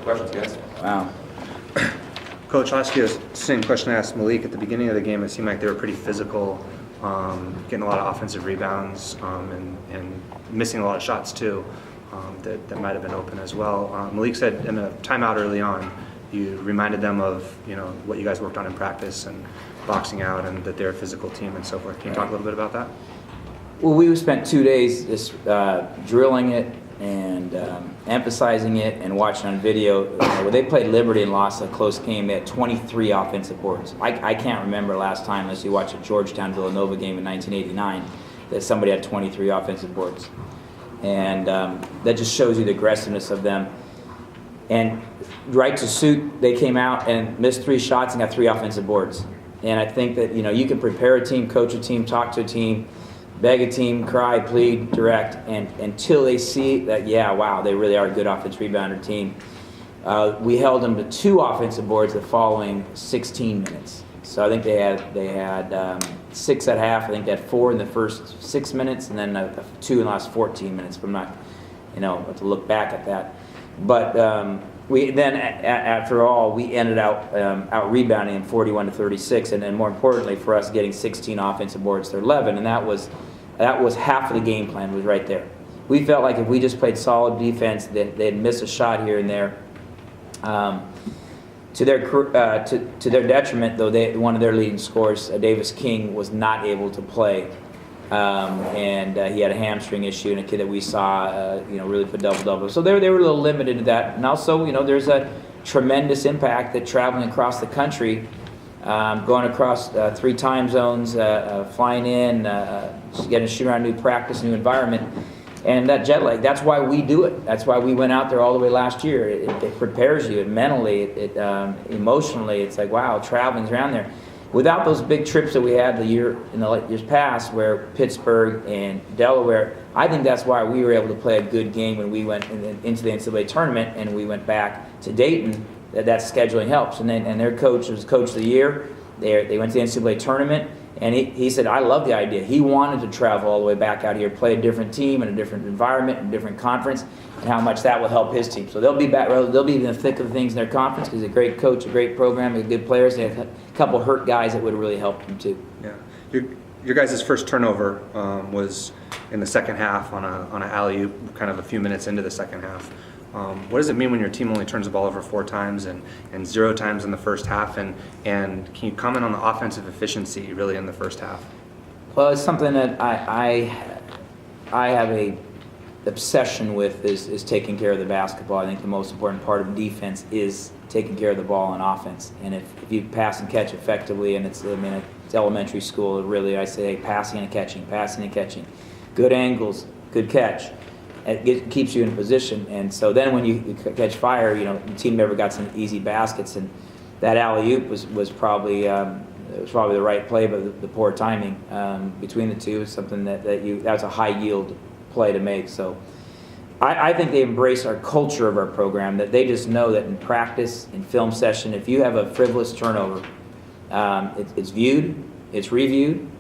Questions, guys? Wow. Coach, I'll ask you the same question I asked Malik at the beginning of the game. It seemed like they were pretty physical, getting a lot of offensive rebounds, and missing a lot of shots too, that might have been open as well. Malik said in a timeout early on, you reminded them of what you guys worked on in practice and boxing out, and that they're a physical team and so forth. Can you talk a little bit about that? Well, we spent 2 days just drilling it and emphasizing it and watching on video. When they played Liberty and lost a close game, they had 23 offensive boards. I can't remember last time, unless you watch a Georgetown-Villanova game in 1989, that somebody had 23 offensive boards. And that just shows you the aggressiveness of them. And right to suit, they came out and missed 3 shots and got 3 offensive boards. And I think that you can prepare a team, coach a team, talk to a team, beg a team, cry, plead, direct, and until they see that, yeah, wow, they really are a good offensive rebounder team. We held them to 2 offensive boards the following 16 minutes. So I think they had 6 at half. I think they had 4 in the first 6 minutes, and then 2 in the last 14 minutes. But I'm not, have to look back at that. But we then, after all, we ended out rebounding them 41-36, and then more importantly for us, getting 16 offensive boards to 11, and that was half of the game plan was right there. We felt like if we just played solid defense, that they'd miss a shot here and there. To their detriment, though, one of their leading scorers, Davis King, was not able to play. And he had a hamstring issue, and a kid that we saw, really put double-double. So they were a little limited to that. And also, there's a tremendous impact that traveling across the country, going across 3 time zones, flying in, getting to shoot around new practice, new environment, and that jet lag. That's why we do it. That's why we went out there all the way last year. It prepares you, mentally, emotionally. It's like, wow, traveling's around there. Without those big trips that we had in the years past, where Pittsburgh and Delaware, I think that's why we were able to play a good game when we went into the NCAA tournament and we went back to Dayton. That scheduling helps. And their coach was coach of the year. They went to the NCAA tournament, and he said, I love the idea. He wanted to travel all the way back out here, play a different team in a different environment, in a different conference, and how much that will help his team. So they'll be back. They'll be in the thick of things in their conference because he's a great coach, a great program, good players. They have a couple hurt guys that would really help them too. Yeah, your guys' first turnover was in the second half on an alley-oop, kind of a few minutes into the second half. What does it mean when your team only turns the ball over 4 times and 0 times in the first half? And can you comment on the offensive efficiency really in the first half? Well, it's something that I have a obsession with is taking care of the basketball. I think the most important part of defense is taking care of the ball on offense. And if you pass and catch effectively, and it's elementary school, really, I say passing and catching, good angles, good catch. It keeps you in position, and so then when you catch fire, the team never got some easy baskets, and that alley-oop was probably the right play, but the poor timing between the two is something that's a high yield play to make. So I think they embrace our culture of our program, that they just know that in practice, in film session, if you have a frivolous turnover, it's viewed, it's reviewed,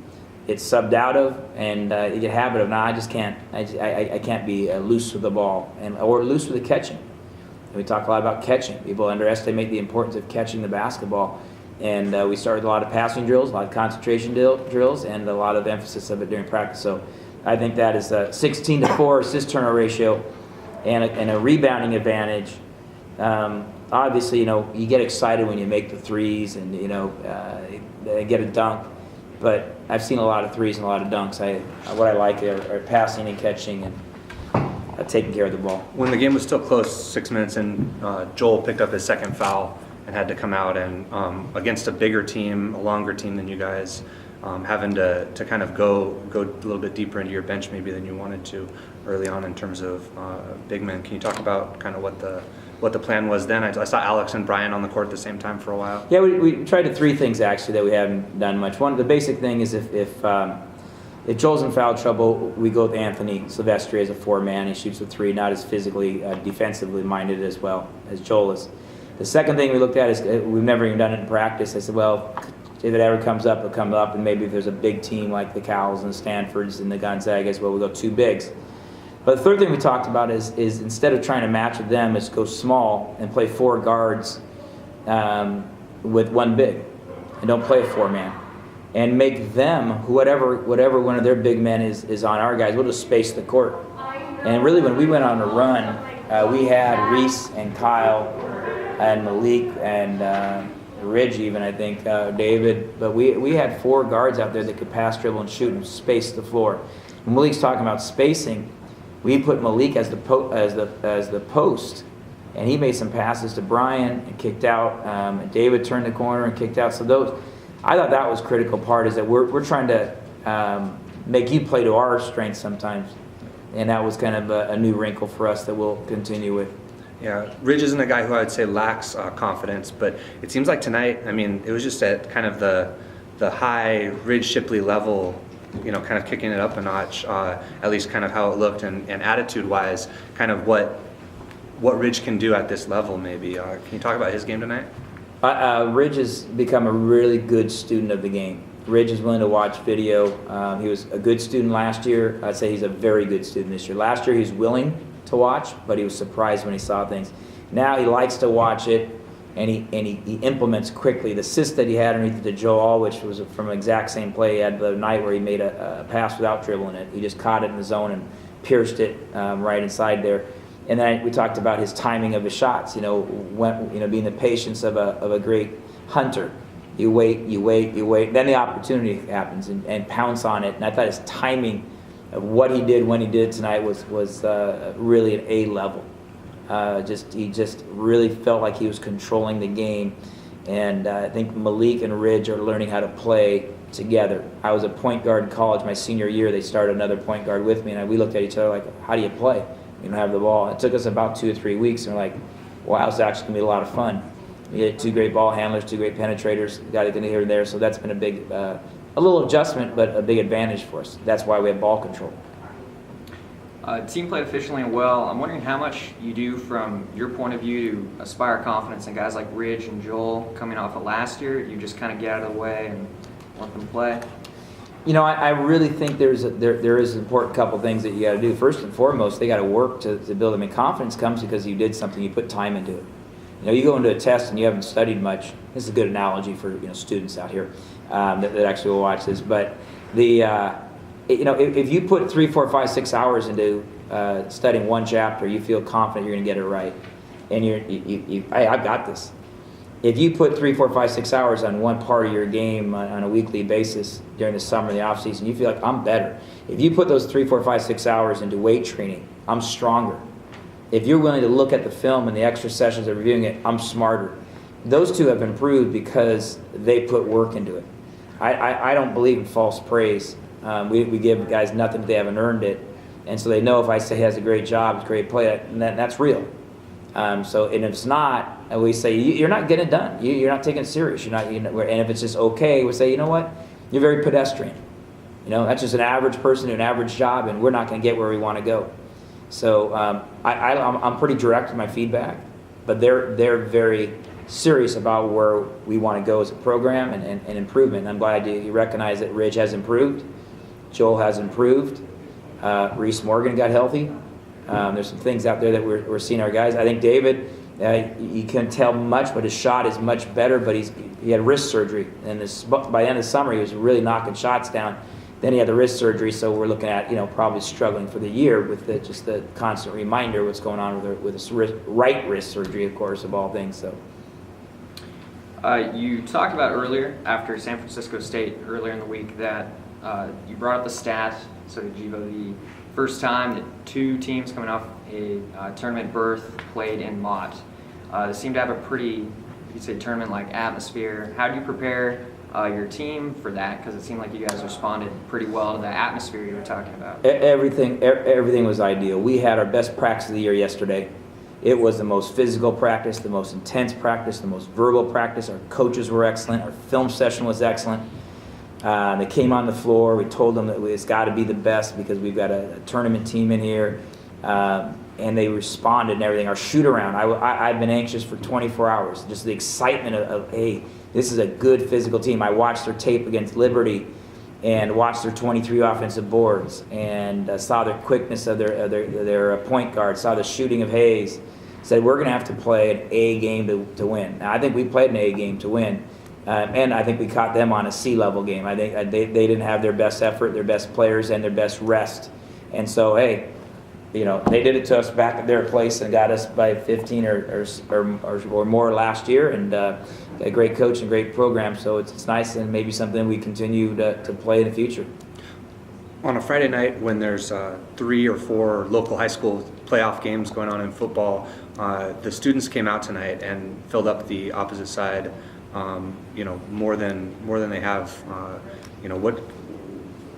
it's subbed out of, and you get a habit of, I can't be loose with the ball or loose with the catching. And we talk a lot about catching. People underestimate the importance of catching the basketball. And we started a lot of passing drills, a lot of concentration drills, and a lot of emphasis of it during practice. So I think that is a 16-4 assist turnover ratio and a rebounding advantage. Obviously, you get excited when you make the threes and, get a dunk. But I've seen a lot of threes and a lot of dunks. What I like are passing and catching and taking care of the ball. When the game was still close, 6 minutes in, Joel picked up his second foul and had to come out, and against a bigger team, a longer team than you guys, having to kind of go a little bit deeper into your bench maybe than you wanted to early on in terms of big men. Can you talk about kind of what the plan was then? I saw Alex and Brian on the court at the same time for a while. Yeah, we tried 3 things actually that we haven't done much. One, the basic thing is if Joel's in foul trouble, we go with Anthony Silvestri as a 4-man. He shoots a 3, not as physically, defensively minded as well as Joel is. The second thing we looked at is we've never even done it in practice. I said, well, if it ever comes up, it'll come up, and maybe if there's a big team like the Cowls and the Stanfords and the Gonzagas, well, we'll go 2 bigs. But the third thing we talked about is instead of trying to match with them, is go small and play 4 guards with 1 big, and don't play a 4-man, and make them whatever one of their big men is on our guys. We'll just space the court. And really, when we went on a run, we had Reese and Kyle and Malik and Ridge, even I think David. But we had 4 guards out there that could pass, dribble, and shoot and space the floor. When Malik's talking about spacing, we put Malik as the post, and he made some passes to Brian and kicked out. And David turned the corner and kicked out. So I thought that was a critical part, is that we're trying to make you play to our strengths sometimes, and that was kind of a new wrinkle for us that we'll continue with. Yeah, Ridge isn't a guy who I would say lacks confidence, but it seems like tonight, I mean, it was just at kind of the high Ridge Shipley level, kind of kicking it up a notch, at least kind of how it looked, and attitude-wise, kind of what Ridge can do at this level maybe. Can you talk about his game tonight? Ridge has become a really good student of the game. Ridge is willing to watch video. He was a good student last year. I'd say he's a very good student this year. Last year he was willing to watch, but he was surprised when he saw things. Now he likes to watch it, and he implements quickly. The assist that he had underneath the Joel, which was from the exact same play he had the night where he made a pass without dribbling it. He just caught it in the zone and pierced it right inside there. And then we talked about his timing of his shots. Being the patience of a great hunter. You wait. Then the opportunity happens, and pounce on it. And I thought his timing of what he did when he did tonight was really at A level. He just really felt like he was controlling the game. And I think Malik and Ridge are learning how to play together. I was a point guard in college my senior year. They started another point guard with me, and we looked at each other like, how do you play? You don't have the ball. It took us about 2 or 3 weeks, and we're like, wow, it's actually going to be a lot of fun. We had 2 great ball handlers, 2 great penetrators, got it in here and there, so that's been a big, a little adjustment, but a big advantage for us. That's why we have ball control. Team played efficiently and well. I'm wondering how much you do from your point of view to aspire confidence in guys like Ridge and Joel coming off of last year. You just kind of get out of the way and let them play. I really think there is an important couple things that you got to do. First and foremost, they got to work to build them. And confidence comes because you did something, you put time into it. You go into a test and you haven't studied much. This is a good analogy for students out here that actually will watch this. But if you put 3, 4, 5, 6 hours into studying one chapter, you feel confident you're going to get it right, and I've got this. If you put 3, 4, 5, 6 hours on one part of your game on a weekly basis during the summer, the off season, you feel like I'm better. If you put those 3, 4, 5, 6 hours into weight training, I'm stronger. If you're willing to look at the film and the extra sessions of reviewing it, I'm smarter. Those two have improved because they put work into it. I don't believe in false praise. We give guys nothing if they haven't earned it, and so they know if I say he has a great job, it's a great play, and that's real. And if it's not, and we say you're not getting it done. You're not taking it serious. And if it's just okay, we say, you know what, you're very pedestrian. That's just an average person doing an average job, and we're not going to get where we want to go. So I'm pretty direct in my feedback, but they're very serious about where we want to go as a program and improvement. And I'm glad you recognize that Ridge has improved, Joel has improved, Reese Morgan got healthy. There's some things out there that we're seeing our guys. I think David, you can't tell much, but his shot is much better. But he had wrist surgery, and by the end of the summer, he was really knocking shots down. Then he had the wrist surgery, so we're looking at probably struggling for the year with just the constant reminder of what's going on with his right wrist surgery, of course, of all things. So. You talked about earlier, after San Francisco State, earlier in the week, that you brought up the stat, so did Jivo, the first time that 2 teams coming off a tournament berth played in Mott. They seem to have a pretty, you'd say, tournament-like atmosphere. How do you prepare your team for that? Because it seemed like you guys responded pretty well to the atmosphere you were talking about. Everything was ideal. We had our best practice of the year yesterday. It was the most physical practice, the most intense practice, the most verbal practice. Our coaches were excellent. Our film session was excellent. They came on the floor. We told them that it's got to be the best because we've got a tournament team in here. And they responded and everything. Our shoot-around, I've been anxious for 24 hours. Just the excitement of, hey, this is a good physical team. I watched their tape against Liberty, and watched their 23 offensive boards, and saw their quickness of their point guard, saw the shooting of Hayes, said we're going to have to play an A game to win. Now, I think we played an A game to win, and I think we caught them on a C level game. I think they didn't have their best effort, their best players, and their best rest. And so, hey, they did it to us back at their place and got us by 15 or more last year, and a great coach and great program. So it's nice, and maybe something we continue to play in the future. On a Friday night when there's 3 or 4 local high school playoff games going on in football, the students came out tonight and filled up the opposite side, more than they have.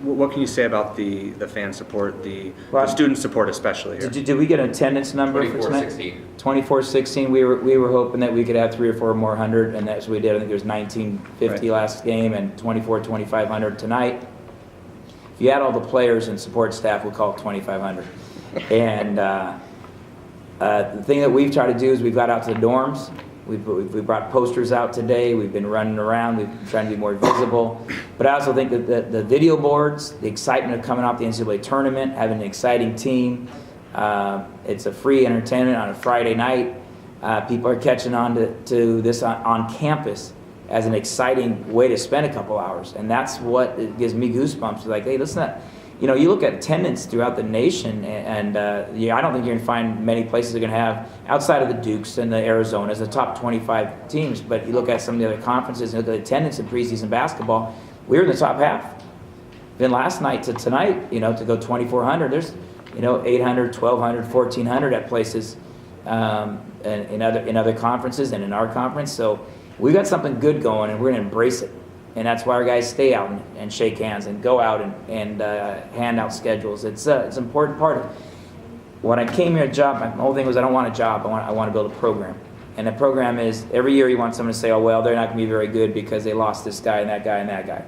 What can you say about the fan support, the student support especially here? Did we get an attendance number for tonight? 2416. We were hoping that we could have 300 or 4 more hundred, and that's what we did. I think there was 1950 last game and 2,500 tonight. If you add all the players and support staff, we'll call it 2,500. And the thing that we've tried to do is we've got out to the dorms. We brought posters out today. We've been running around. We've been trying to be more visible. But I also think that the video boards, the excitement of coming off the NCAA tournament, having an exciting team, it's a free entertainment on a Friday night. People are catching on to this on campus as an exciting way to spend a couple hours. And that's what it gives me goosebumps. Like, hey, listen, you look at attendance throughout the nation, and I don't think you're going to find many places that are going to have, outside of the Dukes and the Arizonas, the top 25 teams, but you look at some of the other conferences and look at attendance in preseason basketball, we're in the top half. Then last night to tonight, to go 2,400, there's, 800, 1,200, 1,400 at places in other conferences and in our conference. So we've got something good going, and we're going to embrace it. And that's why our guys stay out and shake hands and go out and hand out schedules. It's an important part of it. When I came here, my whole thing was I don't want a job. I want to build a program. And the program is, every year you want someone to say, oh, well, they're not going to be very good because they lost this guy and that guy and that guy.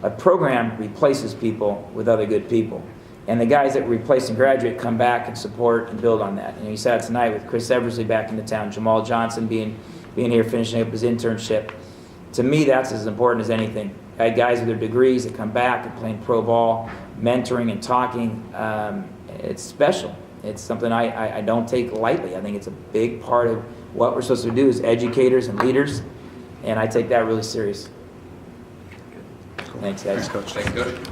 A program replaces people with other good people. And the guys that replace and graduate come back and support and build on that. And you saw it tonight with Chris Eversley back into town, Jamal Johnson being here, finishing up his internship. To me, that's as important as anything. I had guys with their degrees that come back and playing pro ball, mentoring and talking. It's special. It's something I don't take lightly. I think it's a big part of what we're supposed to do as educators and leaders, and I take that really serious. Thanks, guys. Thanks, Coach. Thanks, Coach.